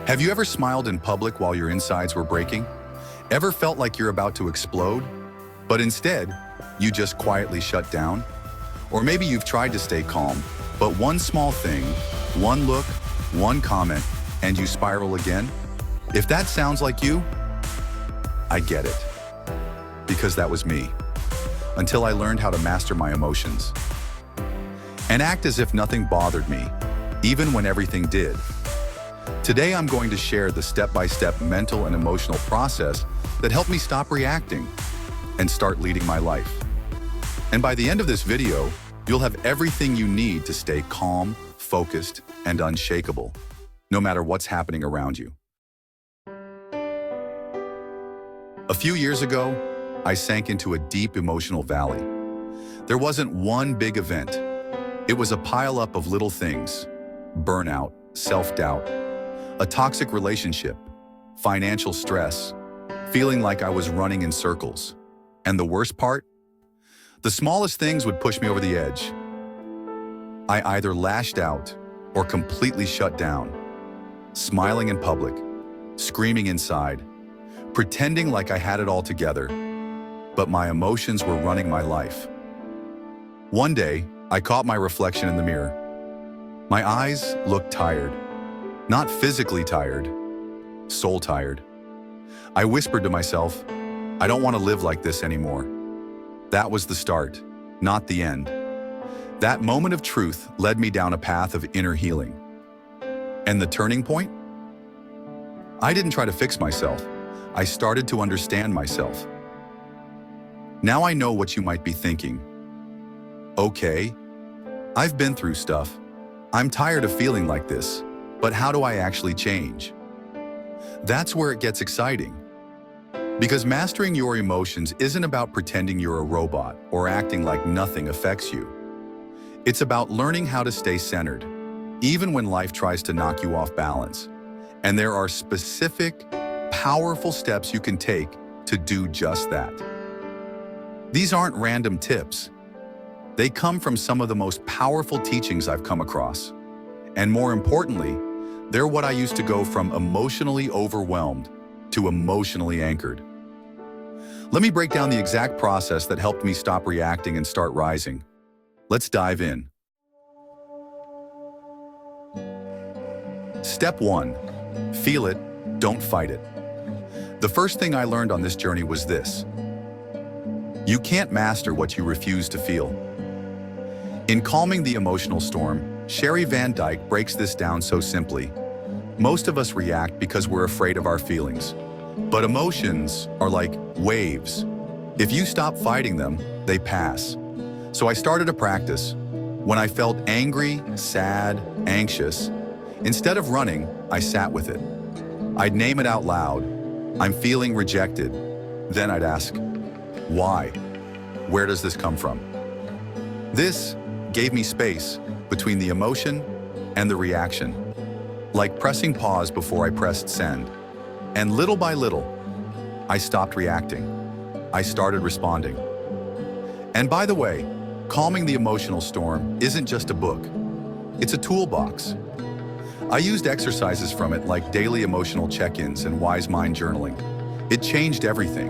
Have you ever smiled in public while your insides were breaking? Ever felt like you're about to explode, but instead, you just quietly shut down? Or maybe you've tried to stay calm, but one small thing, one look, one comment, and you spiral again? If that sounds like you, I get it. Because that was me. Until I learned how to master my emotions. And act as if nothing bothered me, even when everything did. Today I'm going to share the step-by-step mental and emotional process that helped me stop reacting and start leading my life. And by the end of this video, you'll have everything you need to stay calm, focused, and unshakable, no matter what's happening around you. A few years ago, I sank into a deep emotional valley. There wasn't one big event. It was a pile-up of little things: burnout, self-doubt, a toxic relationship, financial stress, feeling like I was running in circles. And the worst part? The smallest things would push me over the edge. I either lashed out or completely shut down, smiling in public, screaming inside, pretending like I had it all together, but my emotions were running my life. One day, I caught my reflection in the mirror. My eyes looked tired. Not physically tired, soul tired. I whispered to myself, I don't want to live like this anymore. That was the start, not the end. That moment of truth led me down a path of inner healing. And the turning point? I didn't try to fix myself. I started to understand myself. Now I know what you might be thinking. Okay, I've been through stuff. I'm tired of feeling like this. But how do I actually change? That's where it gets exciting. Because mastering your emotions isn't about pretending you're a robot or acting like nothing affects you. It's about learning how to stay centered, even when life tries to knock you off balance. And there are specific, powerful steps you can take to do just that. These aren't random tips. They come from some of the most powerful teachings I've come across. And more importantly, they're what I used to go from emotionally overwhelmed to emotionally anchored. Let me break down the exact process that helped me stop reacting and start rising. Let's dive in. Step 1. Feel it, don't fight it. The first thing I learned on this journey was this: you can't master what you refuse to feel. In Calming the Emotional Storm, Sherry Van Dyke breaks this down so simply. Most of us react because we're afraid of our feelings. But emotions are like waves. If you stop fighting them, they pass. So I started a practice. When I felt angry, sad, anxious, instead of running, I sat with it. I'd name it out loud. I'm feeling rejected. Then I'd ask, why? Where does this come from? This gave me space between the emotion and the reaction, like pressing pause before I pressed send. And little by little, I stopped reacting. I started responding. And by the way, Calming the Emotional Storm isn't just a book. It's a toolbox. I used exercises from it like daily emotional check-ins and wise mind journaling. It changed everything.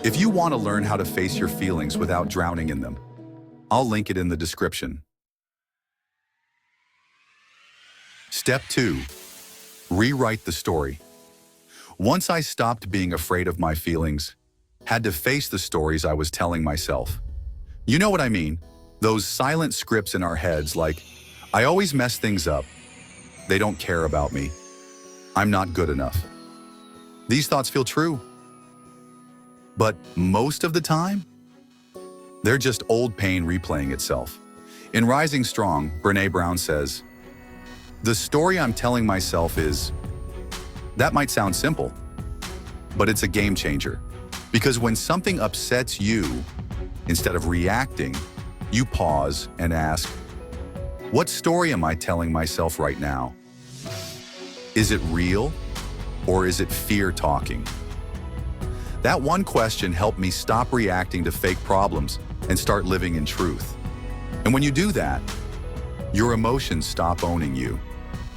If you want to learn how to face your feelings without drowning in them, I'll link it in the description. Step 2. Rewrite the story. Once I stopped being afraid of my feelings, had to face the stories I was telling myself. You know what I mean? Those silent scripts in our heads like, I always mess things up. They don't care about me. I'm not good enough. These thoughts feel true. But most of the time, they're just old pain replaying itself. In Rising Strong, Brené Brown says, the story I'm telling myself is, that might sound simple, but it's a game changer. Because when something upsets you, instead of reacting, you pause and ask, what story am I telling myself right now? Is it real or is it fear talking? That one question helped me stop reacting to fake problems and start living in truth. And when you do that, your emotions stop owning you.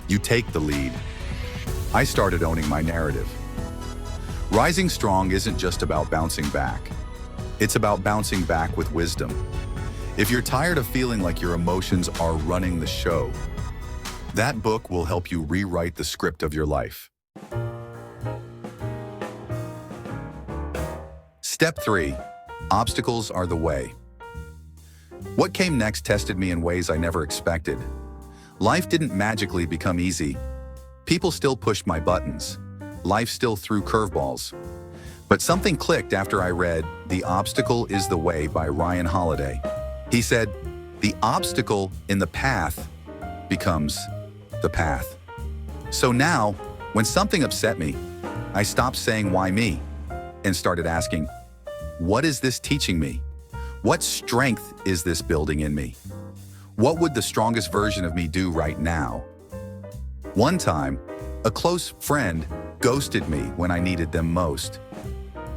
You take the lead. I started owning my narrative. Rising strong isn't just about bouncing back. It's about bouncing back with wisdom. If you're tired of feeling like your emotions are running the show, that book will help you rewrite the script of your life. Step 3. Obstacles are the way. What came next tested me in ways I never expected. Life didn't magically become easy. People still pushed my buttons. Life still threw curveballs. But something clicked after I read The Obstacle is the Way by Ryan Holiday. He said, the obstacle in the path becomes the path. So now, when something upset me, I stopped saying, why me? And started asking, what is this teaching me? What strength is this building in me? What would the strongest version of me do right now? One time, a close friend ghosted me when I needed them most.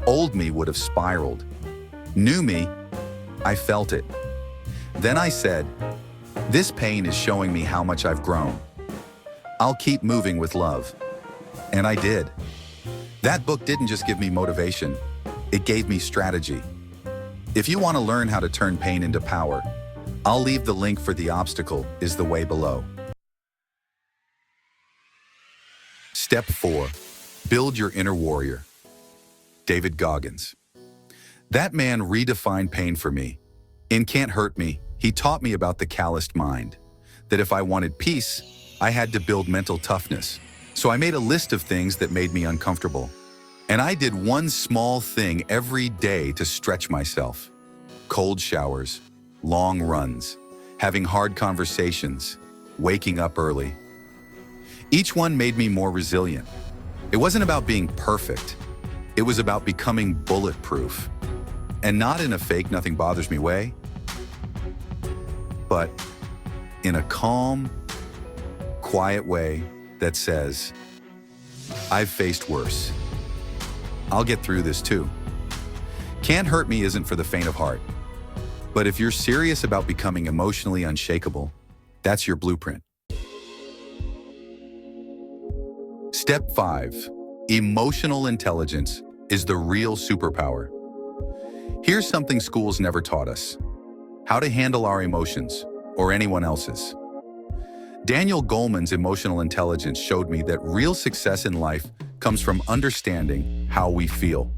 Old me would have spiraled. New me, I felt it. Then I said, this pain is showing me how much I've grown. I'll keep moving with love. And I did. That book didn't just give me motivation, it gave me strategy. If you want to learn how to turn pain into power, I'll leave the link for The Obstacle is the Way below. Step 4. Build your inner warrior. David Goggins. That man redefined pain for me. In Can't Hurt Me, he taught me about the calloused mind, that if I wanted peace, I had to build mental toughness. So I made a list of things that made me uncomfortable. And I did one small thing every day to stretch myself. Cold showers, long runs, having hard conversations, waking up early. Each one made me more resilient. It wasn't about being perfect. It was about becoming bulletproof. And not in a fake nothing bothers me way, but in a calm, quiet way that says, I've faced worse. I'll get through this too. Can't Hurt Me isn't for the faint of heart. But if you're serious about becoming emotionally unshakable, that's your blueprint. Step 5. Emotional intelligence is the real superpower. Here's something schools never taught us: how to handle our emotions, or anyone else's. Daniel Goleman's emotional intelligence showed me that real success in life comes from understanding how we feel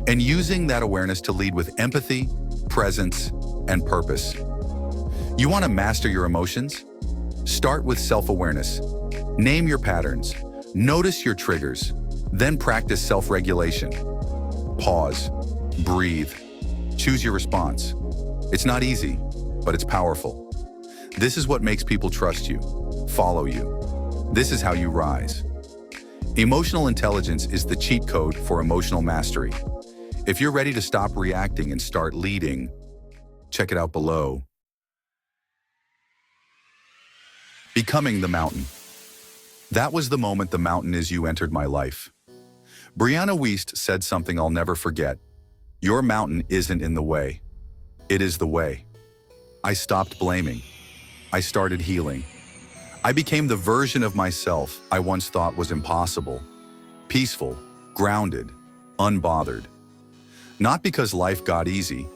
and using that awareness to lead with empathy, presence, and purpose. You want to master your emotions? Start with self-awareness. Name your patterns, notice your triggers, then practice self-regulation. Pause, breathe, choose your response. It's not easy, but it's powerful. This is what makes people trust you, follow you. This is how you rise. Emotional intelligence is the cheat code for emotional mastery. If you're ready to stop reacting and start leading, check it out below. Becoming the mountain. That was the moment the mountain is you entered my life. Brianna Wiest said something I'll never forget. Your mountain isn't in the way. It is the way. I stopped blaming. I started healing. I became the version of myself I once thought was impossible. Peaceful, grounded, unbothered. Not because life got easy,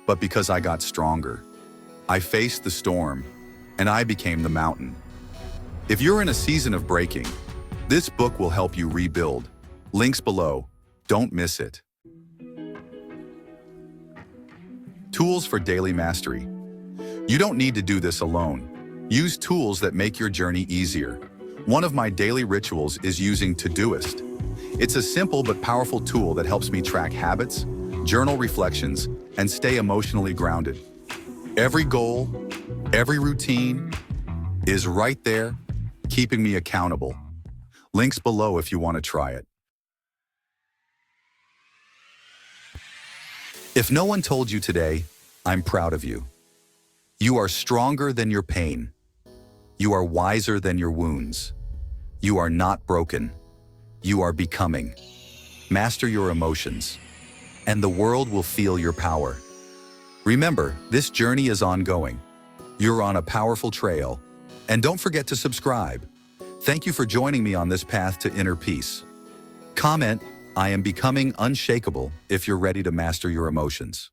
but because I got stronger. I faced the storm, and I became the mountain. If you're in a season of breaking, this book will help you rebuild. Links below. Don't miss it. Tools for daily mastery. You don't need to do this alone. Use tools that make your journey easier. One of my daily rituals is using Todoist. It's a simple but powerful tool that helps me track habits, journal reflections, and stay emotionally grounded. Every goal, every routine is right there, keeping me accountable. Links below if you want to try it. If no one told you today, I'm proud of you. You are stronger than your pain. You are wiser than your wounds. You are not broken. You are becoming. Master your emotions, and the world will feel your power. Remember, this journey is ongoing. You're on a powerful trail, and don't forget to subscribe. Thank you for joining me on this path to inner peace. Comment, I am becoming unshakable if you're ready to master your emotions.